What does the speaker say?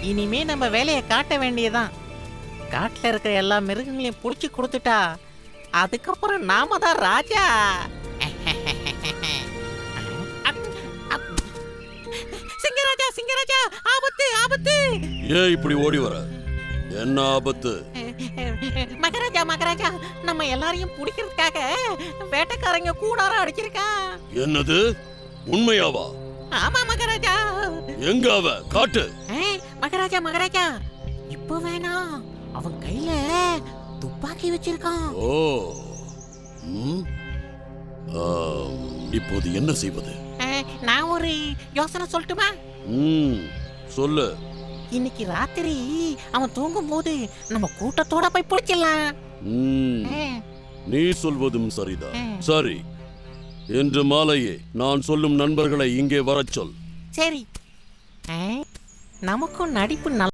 இனிமே நம்ம வேலையை காட்ட வேண்டியதான். காட்டுல இருக்கிற எல்லா மிருகங்களையும் புடிச்சு கொடுத்துட்டா அதுக்கப்புறம் நாம தான் ராஜா. சிங்கராஜா சிங்கராஜா, ஆபத்து ஆபத்து! ஏன் இப்படி ஓடி வர? என்ன ஆபத்து? மகாராஜா மகாராஜா, நம்ம எல்லாரையும் பிடிக்கிறதுக்காக வேட்டைக்காரங்க கூடாரம் அடிச்சிருக்கா. என்னது? உண்மையாவா? ஆமா மகாராஜா. எங்க அவ? காட்டு. மகாராஜா மகாராஜா, இப்ப வேணாம், அவன் கையில துப்பாக்கி வச்சிருக்கான். ஓ, இப்போது என்ன செய்வது? நான் ஒரு யோசனை சொல்லட்டுமா? சொல்லு. இன்னைக்கு ராத்திரி அவன் தூங்கும் போது நம்ம கூட்டத்தோட போய் பிடிச்சிடலாம். நீ சொல்வதும் சரிதான். சரி, இன்று மாலையே நான் சொல்லும் நண்பர்களை இங்கே வரச் சொல். சரி, நமக்கும் நடிப்பு நல்ல